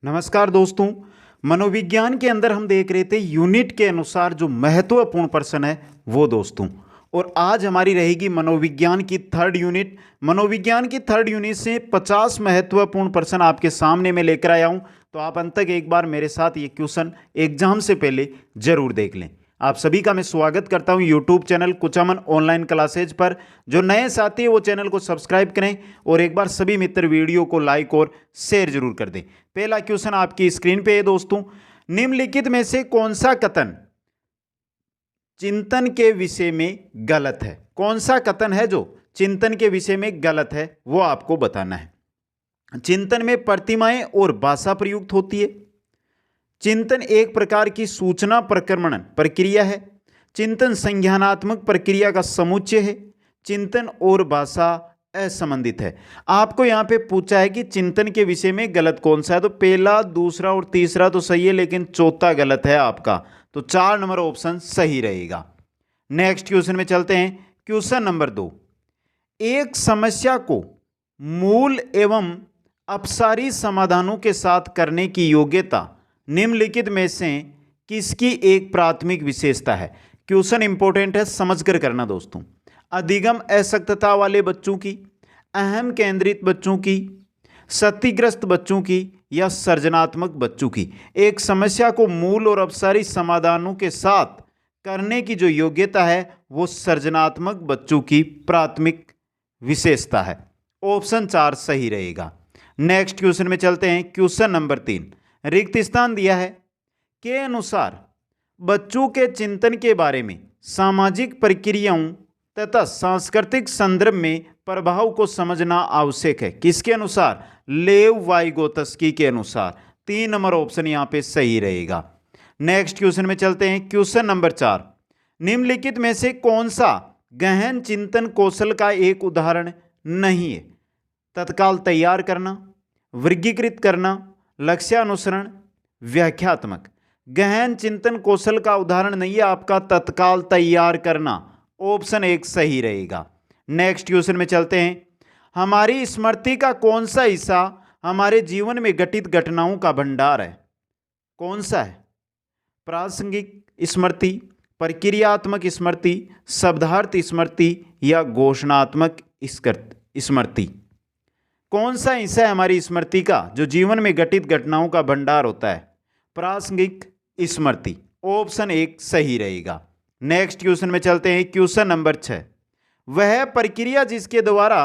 नमस्कार दोस्तों। मनोविज्ञान के अंदर हम देख रहे थे यूनिट के अनुसार जो महत्वपूर्ण प्रश्न है वो दोस्तों। और आज हमारी रहेगी मनोविज्ञान की थर्ड यूनिट। मनोविज्ञान की थर्ड यूनिट से 50 महत्वपूर्ण प्रश्न आपके सामने मैं लेकर आया हूं, तो आप अंत तक एक बार मेरे साथ ये क्वेश्चन एग्जाम से पहले जरूर देख लें। आप सभी का मैं स्वागत करता हूं YouTube channel Kuchaman online classes पर। जो नए साथी हैं वो चैनल को सब्सक्राइब करें और एक बार सभी मित्र वीडियो को लाइक और शेयर जरूर कर दें। पहला क्वेश्चन आपकी स्क्रीन पे है दोस्तों। निम्नलिखित में से कौन सा कथन चिंतन के विषय में गलत है? कौन सा कथन है जो चिंतन के विषय में गलत है वो आपको बताना है। चिंतन में प्रतिमाएं और भाषा प्रयुक्त होती है। चिंतन एक प्रकार की सूचना प्रक्रमण प्रक्रिया है। चिंतन संज्ञानात्मक प्रक्रिया का समुच्चय है। चिंतन और भाषा असंबंधित है। आपको यहां पे पूछा है कि चिंतन के विषय में गलत कौन सा है, तो पहला, दूसरा और तीसरा तो सही है, लेकिन चौथा गलत है आपका, तो 4 नंबर ऑप्शन सही रहेगा। नेक्स्ट क्वेश्चन में चलते हैं। Question number 2। एक समस्या को मूल एवं अपसारी समाधानों के साथ करने की योग्यता निम्नलिखित में से किसकी एक प्राथमिक विशेषता है? क्वेश्चन इंपॉर्टेंट है, समझकर करना दोस्तों। अधिगम असक्तता वाले बच्चों की, अहम केंद्रित बच्चों की, क्षतिग्रस्त बच्चों की या सृजनात्मक बच्चों की? एक समस्या को मूल और अपसारी समाधानों के साथ करने की जो योग्यता है वो सृजनात्मक बच्चों की प्राथमिक विशेषता है। ऑप्शन 4 सही रहेगा। नेक्स्ट क्वेश्चन में चलते हैं। Question number 3। रिक्त स्थान दिया है के अनुसार बच्चों के चिंतन के बारे में सामाजिक प्रक्रियाओं तथा सांस्कृतिक संदर्भ में प्रभाव को समझना आवश्यक है। किसके अनुसार? लेव वाइगोत्स्की के अनुसार। 3 नंबर ऑप्शन यहां पे सही रहेगा। नेक्स्ट क्वेश्चन में चलते हैं। Question number 4। निम्नलिखित में से कौन सा गहन चिंतन कौशल का एक उदाहरण नहीं है? तत्काल तैयार करना, वर्गीकृत करना, लक्ष्यानुसरण, व्याख्यात्मक। गहन चिंतन कौशल का उदाहरण नहीं है आपका तत्काल तैयार करना। ऑप्शन 1 सही रहेगा। नेक्स्ट क्वेश्चन में चलते हैं। हमारी स्मृति का कौन सा हिस्सा हमारे जीवन में घटित घटनाओं का भंडार है? कौन सा है? प्रासंगिक स्मृति, प्रक्रियात्मक स्मृति, शब्दार्थ स्मृति या घोषणात्मक स्मृति? कौन सा हिस्सा है हमारी स्मृति का जो जीवन में घटित घटनाओं का भंडार होता है? प्रासंगिक स्मृति। ऑप्शन 1 सही रहेगा। नेक्स्ट क्वेश्चन में चलते हैं। Question number 6। वह प्रक्रिया जिसके द्वारा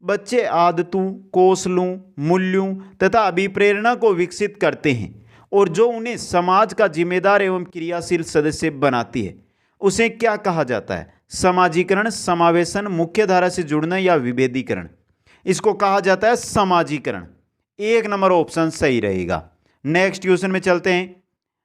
बच्चे आदतों, कौशलों, मूल्यों तथा अभिप्रेरणा को विकसित करते हैं और जो उन्हें समाज का जिम्मेदार एवं क्रियाशील सदस्य बनाती है, उसे क्या कहा जाता है? समाजीकरण, समावेशन, मुख्यधारा से जुड़ना या विभेदीकरण? इसको कहा जाता है समाजीकरण। 1 नंबर ऑप्शन सही रहेगा। नेक्स्ट क्वेश्चन में चलते हैं।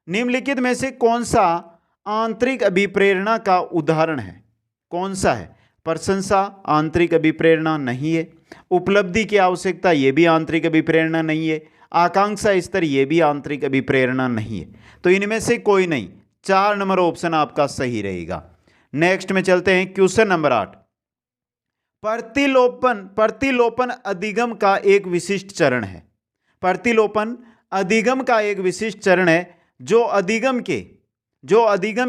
निम्नलिखित में से कौन सा आंतरिक अभिप्रेरणा का उदाहरण है? कौन सा है? प्रशंसा आंतरिक अभिप्रेरणा नहीं है। उपलब्धि की आवश्यकता ये भी आंतरिक अभिप्रेरणा नहीं है। आकांक्षा स्तर ये भी आंतरिक अभिप्रेरणा नहीं है। तो इनमें से कोई नहीं। 4 नंबर ऑप्शन आपका सही रहेगा। नेक्स्ट में चलते हैं। Question number 8। प्रतिलोपन अधिगम का एक विशिष्ट चरण है। प्रतिलोपन अधिगम का एक विशिष्ट चरण है जो अधिगम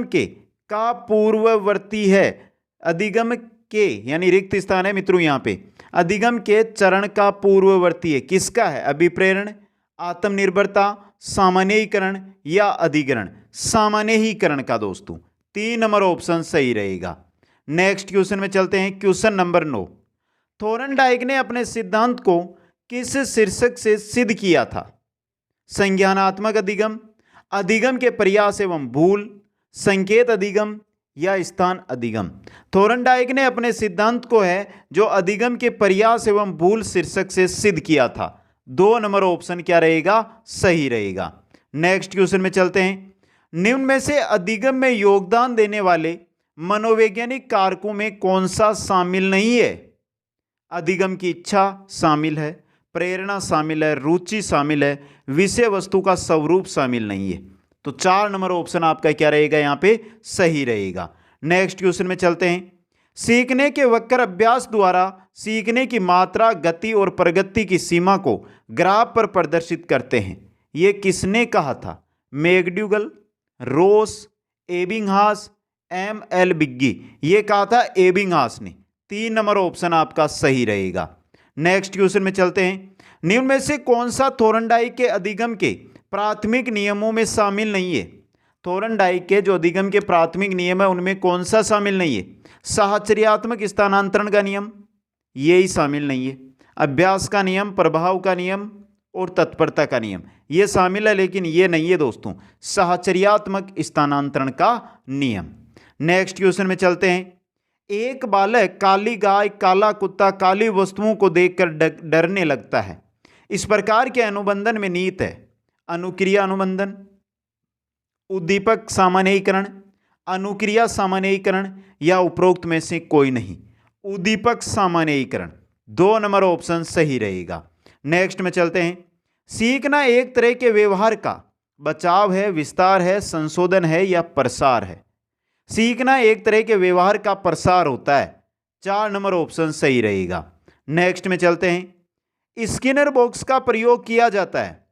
के का पूर्ववर्ती है। अधिगम के यानी रिक्त स्थान है मित्रों यहां पे। अधिगम के चरण का पूर्ववर्ती है। किसका है? अभिप्रेरण, आत्मनिर्भरता, सामान्यीकरण या अधिग्रहण? सामान्यीकरण का दोस्तों। 3 नंबर ऑप्शन सही रहेगा। नेक्स्ट क्वेश्चन में चलते हैं। Question number 9। थोरनडाइक ने अपने सिद्धांत को किस शीर्षक से सिद्ध किया था? संज्ञानात्मक अधिगम, अधिगम के प्रयास एवं भूल, संकेत अधिगम या स्थान अधिगम? थोरनडाइक ने अपने सिद्धांत को है जो अधिगम के प्रयास एवं भूल शीर्षक से सिद्ध किया था। 2 नंबर ऑप्शन क्या रहेगा? सही रहेगा। नेक्स्ट क्वेश्चन में चलते हैं। निम्न में से अधिगम में योगदान देने वाले मनोवैज्ञानिक कारकों में कौन सा शामिल नहीं है? अधिगम की इच्छा शामिल है, प्रेरणा शामिल है, रुचि शामिल है, विषय वस्तु का स्वरूप शामिल नहीं है। तो 4 नंबर ऑप्शन आपका क्या रहेगा? यहां पे सही रहेगा। नेक्स्ट क्वेश्चन में चलते हैं। सीखने के वक्र अभ्यास द्वारा सीखने की मात्रा, गति और प्रगति की सीमा को ग्राफ पर प्रदर्शित करते हैं। ये किसने कहा था? मैक्ड्यूगल, रोस, एबिंगहास, एम.एल. बिग्गी। ये कहा था एबिंगहास ने। 3 नंबर ऑप्शन आपका सही रहेगा। नेक्स्ट क्वेश्चन में चलते हैं। निम्न में से कौन सा थोरनडाइक के अधिगम के प्राथमिक नियमों में शामिल नहीं है? थोरनडाइक के जो अधिगम के प्राथमिक नियम है उनमें कौन सा शामिल नहीं है? साहचर्यात्मक स्थानांतरण का नियम, ये ही शामिल नहीं है। अभ्यास का नियम, प्रभाव का नियम और तत्परता का नियम, ये शामिल है, लेकिन ये नहीं है दोस्तों, साहचर्यात्मक स्थानांतरण का नियम। नेक्स्ट क्वेश्चन में चलते हैं। एक बालक काली गाय, काला कुत्ता, काली वस्तुओं को देखकर डरने लगता है। इस प्रकार के अनुबंधन में निहित है अनुक्रिया अनुबंधन, उद्दीपक सामान्यीकरण, अनुक्रिया सामान्यीकरण या उपरोक्त में से कोई नहीं। उद्दीपक सामान्यीकरण। 2 नंबर ऑप्शन सही रहेगा। नेक्स्ट में चलते हैं। सीखना एक तरह के व्यवहार का बचाव है, विस्तार है, संशोधन है या प्रसार है? सीखना एक तरह के व्यवहार का प्रसार होता है। 4 नंबर ऑप्शन सही रहेगा। नेक्स्ट में चलते हैं। स्किनर बॉक्स का प्रयोग किया जाता है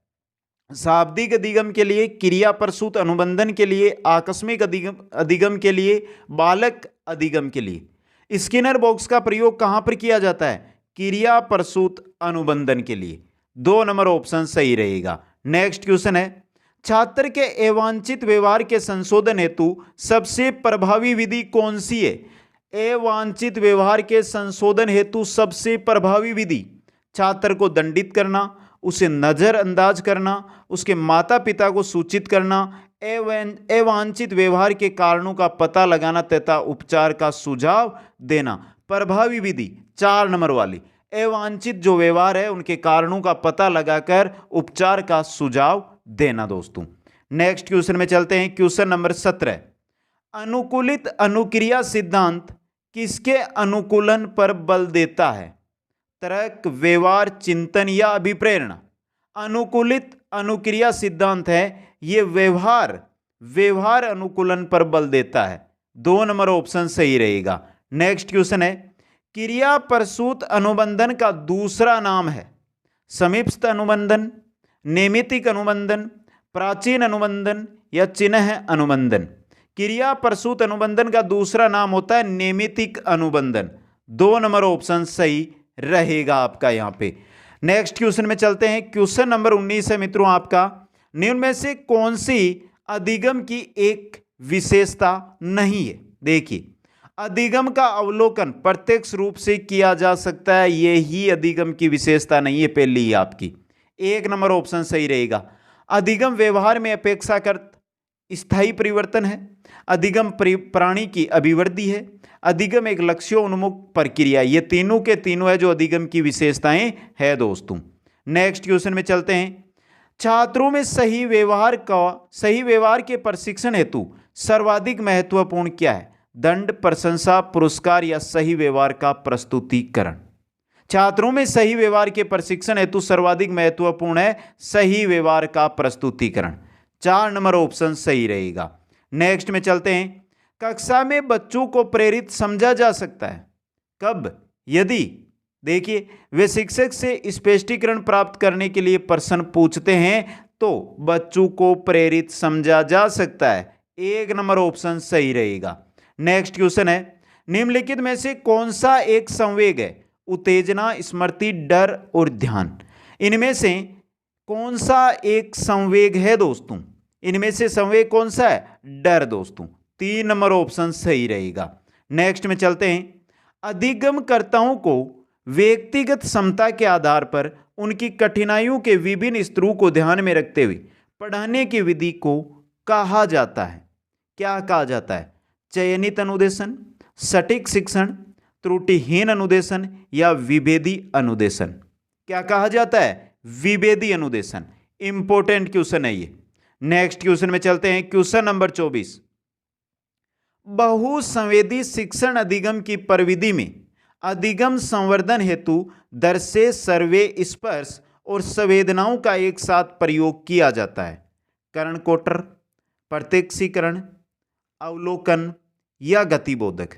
शाब्दिक अधिगम के लिए, क्रिया प्रसूत अनुबंधन के लिए, आकस्मिक अधिगम के लिए, बालक अधिगम के लिए। स्किनर बॉक्स का प्रयोग कहां पर किया जाता है? क्रिया प्रसूत अनुबंधन के लिए। 2 नंबर ऑप्शन सही रहेगा। नेक्स्ट क्वेश्चन है। छात्र के अवांछित व्यवहार के संशोधन हेतु सबसे प्रभावी विधि कौन सी है? अवांछित व्यवहार के संशोधन हेतु सबसे प्रभावी विधि छात्र को दंडित करना, उसे नजरअंदाज करना, उसके माता पिता को सूचित करना, अवांछित व्यवहार के कारणों का पता लगाना तथा उपचार का सुझाव देना। प्रभावी विधि 4 नंबर वाली, अवांछित जो व्यवहार है उनके कारणों का पता लगाकर उपचार का सुझाव देना दोस्तों। नेक्स्ट क्वेश्चन में चलते हैं। Question number 17। अनुकूलित अनुक्रिया सिद्धांत किसके अनुकूलन पर बल देता है? तर्क, व्यवहार, चिंतन या अभिप्रेरणा? अनुकूलित अनुक्रिया सिद्धांत है ये व्यवहार अनुकूलन पर बल देता है। 2 नंबर ऑप्शन सही रहेगा। नेक्स्ट क्वेश्चन है। क्रिया प्रसूत अनुबंधन का दूसरा नाम है समीपस्थ अनुबंधन, नैमित्तिक अनुबंधन, प्राचीन अनुबंधन या चिन्ह अनुबंधन? क्रिया प्रसूत अनुबंधन का दूसरा नाम होता है नैमित्तिक अनुबंधन। 2 नंबर ऑप्शन सही रहेगा आपका यहां पे। नेक्स्ट क्वेश्चन में चलते हैं। क्वेश्चन नंबर 19 है मित्रों आपका। निम्न में से कौन सी अधिगम की एक विशेषता नहीं है? देखिए, अधिगम का अवलोकन प्रत्यक्ष रूप से किया जा सकता है, यही अधिगम की विशेषता नहीं है पहली ही आपकी। 1 नंबर ऑप्शन सही रहेगा। अधिगम व्यवहार में अपेक्षाकृत स्थायी परिवर्तन है, अधिगम प्राणी की अभिवृद्धि है, अधिगम एक लक्ष्योन्मुख प्रक्रिया। ये तीनों के तीनों है जो अधिगम की विशेषताएं है दोस्तों। नेक्स्ट क्वेश्चन में चलते हैं। छात्रों में सही व्यवहार के प्रशिक्षण हेतु सर्वाधिक महत्वपूर्ण क्या है? दंड, प्रशंसा, पुरस्कार या सही व्यवहार का प्रस्तुतिकरण? छात्रों में सही व्यवहार के प्रशिक्षण हेतु सर्वाधिक महत्वपूर्ण है सही व्यवहार का प्रस्तुतिकरण। 4 नंबर ऑप्शन सही रहेगा। नेक्स्ट में चलते हैं। कक्षा में बच्चों को प्रेरित समझा जा सकता है कब? यदि देखिए वे शिक्षक से स्पष्टीकरण प्राप्त करने के लिए प्रश्न पूछते हैं तो बच्चों को प्रेरित समझा जा सकता है। 1 नंबर ऑप्शन सही रहेगा। नेक्स्ट क्वेश्चन है। निम्नलिखित में से कौन सा एक संवेग है? उत्तेजना, स्मृति, डर और ध्यान? इनमें से कौन सा एक संवेग है दोस्तों? इनमें से संवेग कौन सा है? डर दोस्तों। 3 नंबर ऑप्शन सही रहेगा। नेक्स्ट में चलते हैं। अधिगमकर्ताओं को व्यक्तिगत क्षमता के आधार पर उनकी कठिनाइयों के विभिन्न स्तरों को ध्यान में रखते हुए पढ़ाने की विधि को कहा जाता है। क्या कहा जाता है? चयनित अनुदेशन, सटीक शिक्षण, त्रुटिहीन अनुदेशन या विभेदी अनुदेशन? क्या कहा जाता है? विभेदी अनुदेशन। इंपॉर्टेंट क्वेश्चन है ये। नेक्स्ट क्वेश्चन में चलते हैं। Question number 24। बहुसंवेदी शिक्षण अधिगम की प्रविधि में अधिगम संवर्धन हेतु दर्शे, सर्वे, स्पर्श और संवेदनाओं का एक साथ प्रयोग किया जाता है। कर्णकोटर, प्रत्यक्षीकरण, अवलोकन या गतिबोधक?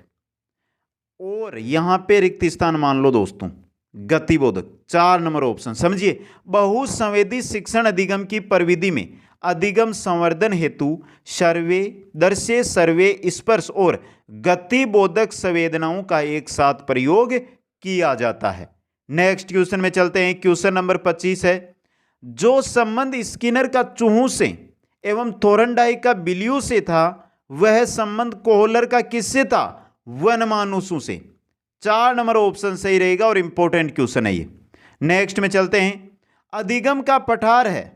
और यहां पे रिक्त स्थान मान लो दोस्तों, गतिबोधक। 4 नंबर ऑप्शन समझिए। बहुसंवेदी शिक्षण अधिगम की प्रविधि में अधिगम संवर्धन हेतु सर्वे, दृश्य, सर्वे, स्पर्श और गतिबोधक संवेदनाओं का एक साथ प्रयोग किया जाता है। नेक्स्ट क्वेश्चन में चलते हैं। क्वेश्चन नंबर 25 है, जो संबंध स्किनर का चूहों से एवं थोरनडाइक का बिल्लियों से था, वह संबंध कोहलर का किससे था? वनमानुषों से। 4 नंबर ऑप्शन सही रहेगा और इंपॉर्टेंट क्वेश्चन है ये। नेक्स्ट में चलते हैं। अधिगम का पठार है।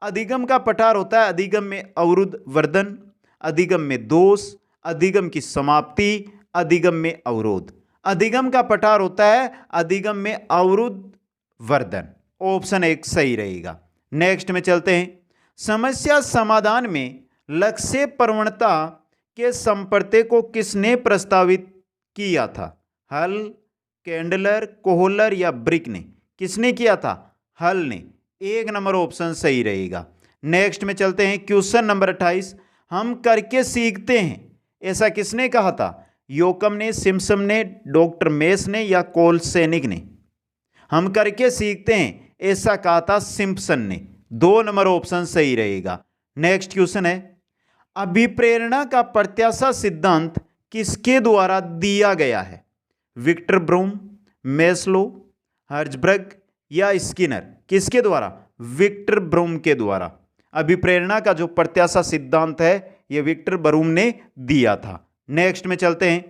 अधिगम का पठार होता है अधिगम में अवरुद्ध वर्धन, अधिगम में दोष, अधिगम की समाप्ति, अधिगम में अवरोध। अधिगम का पठार होता है अधिगम में अवरुद्ध वर्धन। ऑप्शन 1 सही रहेगा। नेक्स्ट में चलते हैं। समस्या समाधान में लक्ष्य प्रवणता के संपर्क को किसने प्रस्तावित किया था? हल, कैंडलर, कोहलर या ब्रिक ने? किसने किया था? हल ने। 1 नंबर ऑप्शन सही रहेगा। नेक्स्ट में चलते हैं। क्वेश्चन नंबर 28, हम करके सीखते हैं, ऐसा किसने कहा था? योकम ने, सिम्पसन ने, डॉक्टर मेस ने या कोलसेनिक ने? हम करके सीखते हैं ऐसा कहा था सिम्पसन ने। 2 नंबर ऑप्शन सही रहेगा। नेक्स्ट क्वेश्चन है, अभिप्रेरणा का प्रत्याशा सिद्धांत किसके द्वारा दिया गया है? विक्टर ब्रूम, मेस्लो, हर्जबर्ग या स्किनर? किसके द्वारा? विक्टर ब्रूम के द्वारा। अभिप्रेरणा का जो प्रत्याशा सिद्धांत है यह विक्टर ब्रूम ने दिया था। नेक्स्ट में चलते हैं।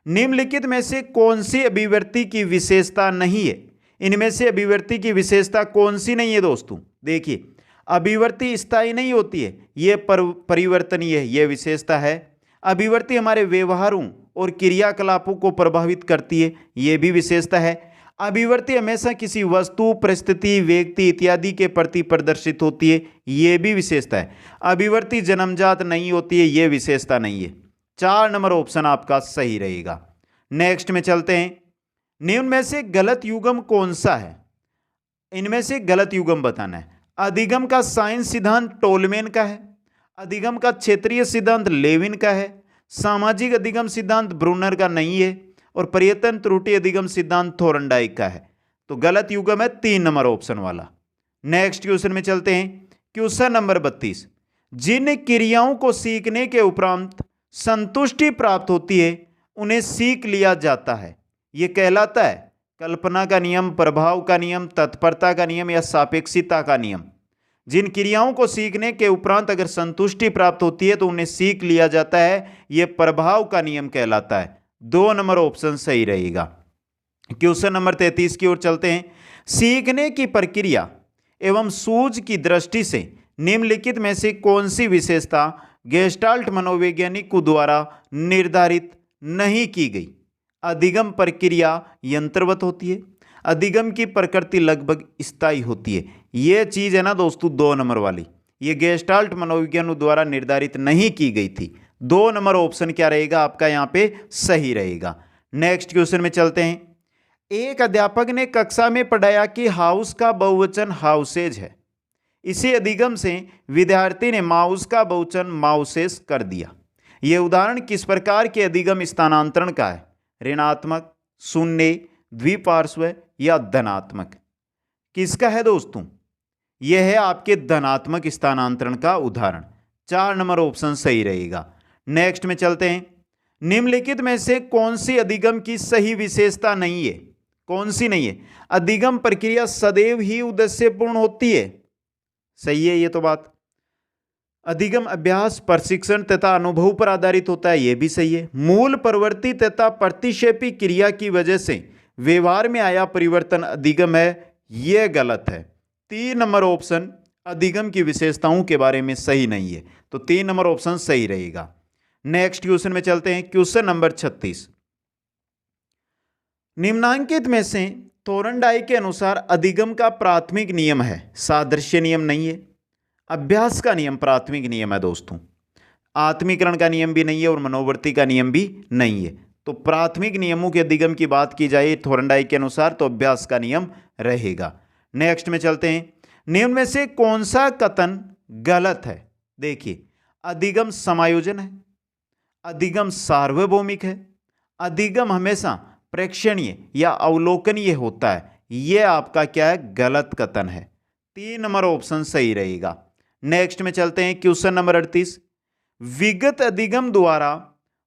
निम्नलिखित में से कौन सी अभिव्यक्ति की विशेषता नहीं है? इनमें से अभिव्यक्ति की विशेषता कौन सी नहीं है दोस्तों? देखिए, अभिव्यक्ति स्थायी नहीं होती है, यह परिवर्तनीय है, यह विशेषता है। अभिव्यक्ति हमारे व्यवहारों और क्रियाकलापों को प्रभावित करती है, यह भी विशेषता है। अभिव्यक्ति हमेशा किसी वस्तु, परिस्थिति, व्यक्ति इत्यादि के प्रति प्रदर्शित होती है, यह भी विशेषता है। अभिव्यक्ति जन्मजात नहीं होती है, यह विशेषता नहीं है। 4 नंबर ऑप्शन आपका सही रहेगा। नेक्स्ट में चलते हैं। निम्न में से गलत युग्म कौन सा है? इनमें से गलत युग्म बताना है। अधिगम का साइंस सिद्धांत टोलमेन का है, अधिगम का क्षेत्रीय सिद्धांत लेविन का है, सामाजिक अधिगम सिद्धांत ब्रूनर का नहीं है और प्रयत्न त्रुटि अधिगम सिद्धांत थोरनडाइक का है। तो गलत युग्म है 3 नंबर ऑप्शन वाला। नेक्स्ट क्वेश्चन में चलते हैं। क्वेश्चन नंबर 32, जिन क्रियाओं को सीखने के उपरांत संतुष्टि प्राप्त होती है उन्हें सीख लिया जाता है, यह कहलाता है कल्पना का नियम, प्रभाव का नियम, तत्परता का नियम या सापेक्षिकता का नियम? जिन क्रियाओं को सीखने के उपरांत अगर संतुष्टि प्राप्त होती है तो उन्हें सीख लिया जाता है, यह प्रभाव का नियम कहलाता है। 2 नंबर ऑप्शन सही रहेगा। क्वेश्चन नंबर 33 की ओर चलते हैं। सीखने की प्रक्रिया एवं सूझ की दृष्टि से निम्नलिखित में से कौन सी विशेषता गेस्टाल्ट मनोवैज्ञानिक द्वारा निर्धारित नहीं की गई? अधिगम प्रक्रिया यंत्रवत होती है, अधिगम की प्रकृति लगभग स्थायी होती है। यह चीज है ना दोस्तों 2 नंबर वाली, ये गेस्टाल्ट मनोविज्ञान द्वारा निर्धारित नहीं की गई थी। 2 नंबर ऑप्शन क्या रहेगा आपका यहाँ पे सही रहेगा। नेक्स्ट क्वेश्चन में चलते हैं। एक अध्यापक ने कक्षा में पढ़ाया कि हाउस का बहुवचन हाउसेज है। इसी अधिगम से विद्यार्थी ने माउस का बहुवचन माउसेस कर दिया। यह उदाहरण किस प्रकार के अधिगम स्थानांतरण का है? ऋणात्मक, शून्य, द्विपार्श्व या धनात्मक? किसका है दोस्तों? यह है आपके धनात्मक स्थानांतरण का उदाहरण। 4 नंबर ऑप्शन सही रहेगा। नेक्स्ट में चलते हैं। निम्नलिखित में से कौन सी अधिगम की सही विशेषता नहीं है? कौन सी नहीं है? अधिगम प्रक्रिया सदैव ही उद्देश्यपूर्ण होती है, सही है ये तो बात। अधिगम अभ्यास, प्रशिक्षण तथा अनुभव पर आधारित होता है, यह भी सही है। मूल प्रवृत्ति तथा प्रतिक्षेपी क्रिया की वजह से व्यवहार में आया परिवर्तन अधिगम है, यह गलत है। 3 नंबर ऑप्शन अधिगम की विशेषताओं के बारे में सही नहीं है, तो 3 नंबर ऑप्शन सही रहेगा। नेक्स्ट क्वेश्चन में चलते हैं। क्वेश्चन नंबर 36, निम्नांकित में से थोरनडाइक के अनुसार अधिगम का प्राथमिक नियम है? सादृश्य नियम नहीं है, अभ्यास का नियम प्राथमिक नियम है दोस्तों, आत्मीकरण का नियम भी नहीं है और मनोवृत्ति का नियम भी नहीं है। तो प्राथमिक नियमों के अधिगम की बात की जाए थोरनडाइक के अनुसार तो अभ्यास का नियम रहेगा। नेक्स्ट में चलते हैं। निम्न में से कौन सा कथन गलत है? देखिए, अधिगम समायोजन है, अधिगम सार्वभौमिक है, अधिगम हमेशा प्रेक्षणीय या अवलोकनीय होता है, ये आपका क्या है, गलत कथन है। 3 नंबर ऑप्शन सही रहेगा। नेक्स्ट में चलते हैं क्वेश्चन नंबर 38। विगत अधिगम द्वारा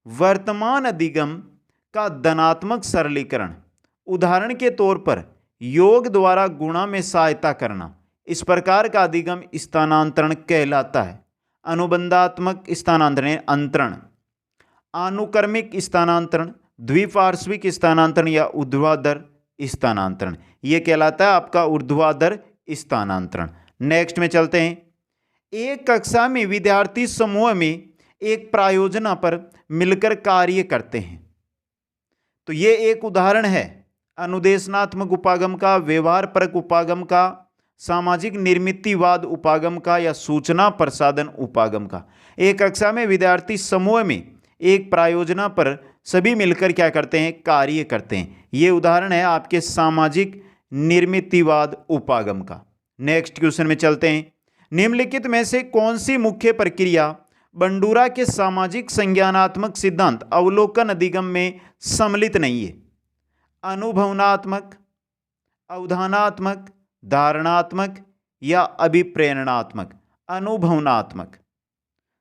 वर्तमान अधिगम का धनात्मक सरलीकरण, उदाहरण के तौर पर योग द्वारा गुणा में सहायता करना, इस प्रकार का अधिगम स्थानांतरण कहलाता है। अनुबंधात्मक स्थानांतरण अंतरण, आनुक्रमिक स्थानांतरण, द्विपार्श्विक स्थानांतरण या ऊर्ध्वाधर स्थानांतरण, यह कहलाता है आपका ऊर्ध्वाधर स्थानांतरण। नेक्स्ट में चलते हैं। एक कक्षा में विद्यार्थी समूह में एक प्रायोजना पर मिलकर कार्य करते हैं। तो यह एक उदाहरण है अनुदेशनात्मक उपागम का, व्यवहार परक उपागम का, सामाजिक निर्मितिवाद उपागम का या सूचना प्रसाधन उपागम का। एक कक्षा में विद्यार्थी समूह में एक प्रायोजना पर सभी मिलकर क्या करते हैं, कार्य करते हैं। यह उदाहरण है आपके सामाजिक निर्मितिवाद उपागम का। नेक्स्ट क्वेश्चन में चलते हैं। निम्नलिखित में से कौन सी मुख्य प्रक्रिया बंडूरा के सामाजिक संज्ञानात्मक सिद्धांत अवलोकन अधिगम में सम्मिलित नहीं है? अनुभवनात्मक, अवधानात्मक, धारणात्मक या अभिप्रेरणात्मक? अनुभवनात्मक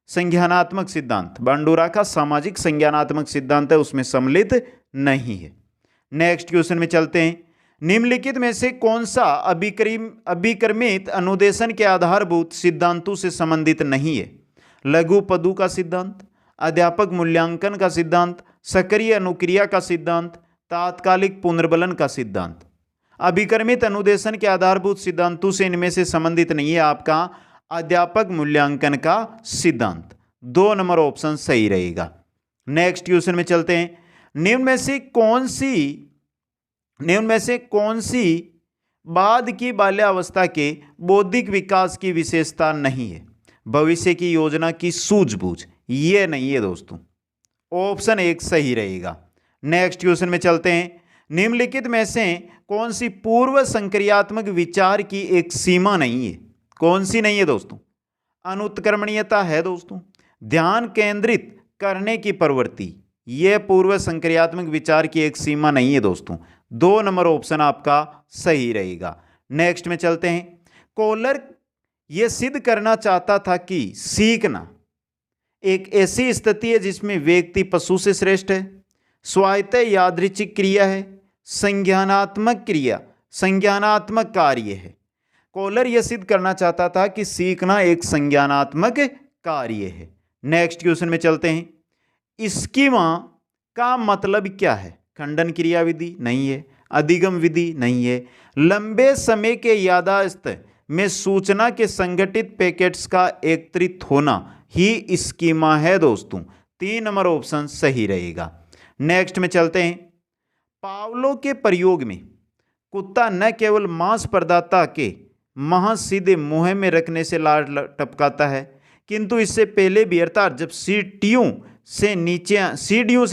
संज्ञानात्मक सिद्धांत, बंडूरा का सामाजिक संज्ञानात्मक सिद्धांत है, उसमें सम्मिलित नहीं है। नेक्स्ट क्वेश्चन में चलते हैं। निम्नलिखित में से कौन सा अभिक्रमित अनुदेशन के आधारभूत सिद्धांतों से संबंधित नहीं है? लघु पदु का सिद्धांत, अध्यापक मूल्यांकन का सिद्धांत, सक्रिय अनुक्रिया का सिद्धांत, तात्कालिक पुनर्बलन का सिद्धांत। अभिक्रमित अनुदेशन के आधारभूत सिद्धांतों से इनमें से संबंधित नहीं है आपका अध्यापक मूल्यांकन का सिद्धांत। 2 नंबर ऑप्शन सही रहेगा। नेक्स्ट क्वेश्चन में चलते हैं। निम्न में से कौन सी बाद की बाल्यावस्था के बौद्धिक विकास की विशेषता नहीं है? भविष्य की योजना की सूझबूझ, ये नहीं है दोस्तों। ऑप्शन 1 सही रहेगा। नेक्स्ट क्वेश्चन में चलते हैं। निम्नलिखित में से कौन सी पूर्व संक्रियात्मक विचार की एक सीमा नहीं है? कौन सी नहीं है दोस्तों? अनुत्क्रमणीयता है दोस्तों। ध्यान केंद्रित करने की प्रवृत्ति, यह पूर्व संक्रियात्मक विचार की एक सीमा नहीं है दोस्तों। 2 नंबर ऑप्शन आपका सही रहेगा। नेक्स्ट में चलते हैं। कोलर यह सिद्ध करना चाहता था कि सीखना एक ऐसी स्थिति है जिसमें व्यक्ति पशु से श्रेष्ठ है, स्वायत्त यादृच्छिक क्रिया है, संज्ञानात्मक क्रिया, संज्ञानात्मक कार्य है। कोलर यह सिद्ध करना चाहता था कि सीखना एक संज्ञानात्मक कार्य है। नेक्स्ट क्वेश्चन में चलते हैं। स्कीमा का मतलब क्या है? खंडन क्रिया विधि नहीं है, अधिगम विधि नहीं है, लंबे समय के याददाश्त में सूचना के संगठित पैकेट्स का एकत्रित होना ही स्कीमा है दोस्तों। 3 नंबर ऑप्शन सही रहेगा। नेक्स्ट में चलते हैं। पावलो के प्रयोग में कुत्ता न केवल मांस प्रदाता के महासीधे मुंह में रखने से लार टपकाता है, किंतु इससे पहले भी, अर्थात जब सीढ़ियों से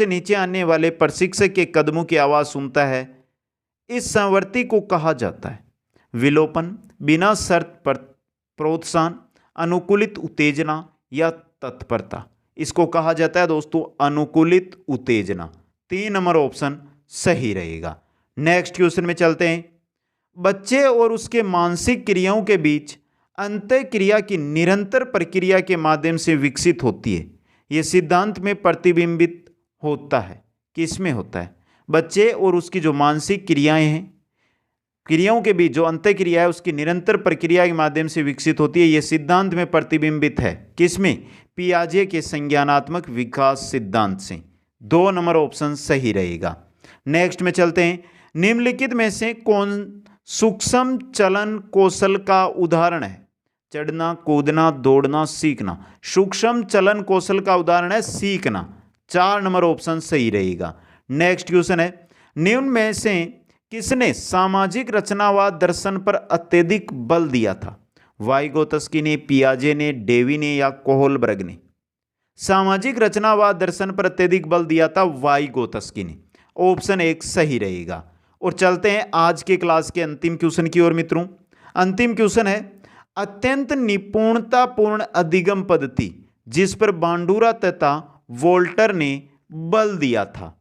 नीचे आने वाले प्रशिक्षक के कदमों की आवाज़ सुनता है, इस संवर्ती को कहा जाता है विलोपन, बिना शर्त पर प्रोत्साहन, अनुकूलित उत्तेजना या तत्परता। इसको कहा जाता है दोस्तों अनुकूलित उत्तेजना। 3 नंबर ऑप्शन सही रहेगा। नेक्स्ट क्वेश्चन में चलते हैं। बच्चे और उसके मानसिक क्रियाओं के बीच अंतःक्रिया की निरंतर प्रक्रिया के माध्यम से विकसित होती है। यह सिद्धांत में प्रतिबिंबित होता है। किसमें होता है? बच्चे और उसकी जो मानसिक क्रियाएं हैं, क्रियाओं के बीच जो अंतःक्रिया है उसकी निरंतर प्रक्रिया के माध्यम से विकसित होती है। यह सिद्धांत में प्रतिबिंबित है। किसमें? पियाजे के संज्ञानात्मक विकास सिद्धांत से। 2 नंबर ऑप्शन सही रहेगा। नेक्स्ट में चलते हैं। निम्नलिखित में से कौन सूक्ष्म चलन कौशल का उदाहरण है? चढ़ना, कूदना, दौड़ना, सीखना। सूक्ष्म चलन कौशल का उदाहरण है सीखना। 4 नंबर ऑप्शन सही रहेगा। नेक्स्ट क्वेश्चन है। निम्न में से किसने सामाजिक रचनावाद दर्शन पर अत्यधिक बल दिया था? वाइगोत्स्की ने, पियाजे ने, डेवी ने या कोहलबर्ग ने? सामाजिक रचनावाद दर्शन पर अत्यधिक बल दिया था वाइगोत्स्की ने। ऑप्शन 1 सही रहेगा। और चलते हैं आज के क्लास के अंतिम क्वेश्चन की ओर मित्रों। अंतिम क्वेश्चन है। अत्यंत निपुणतापूर्ण अधिगम पद्धति जिस पर बांडुरा तथा वोल्टर ने बल दिया था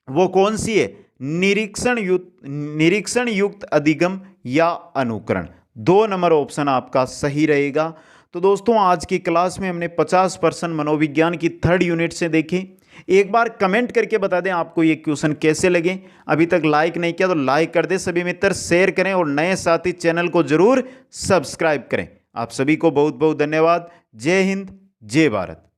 वो कौन सी है? निरीक्षण युक्त अधिगम या अनुकरण। 2 नंबर ऑप्शन आपका सही रहेगा। तो दोस्तों आज की क्लास में हमने 50% मनोविज्ञान की 3rd यूनिट से देखे। एक बार कमेंट करके बता दें आपको ये क्वेश्चन कैसे लगे। अभी तक लाइक नहीं किया तो लाइक कर दें सभी मित्र, शेयर करें और नए साथी चैनल को जरूर सब्सक्राइब करें। आप सभी को बहुत बहुत धन्यवाद। जय हिंद, जय भारत।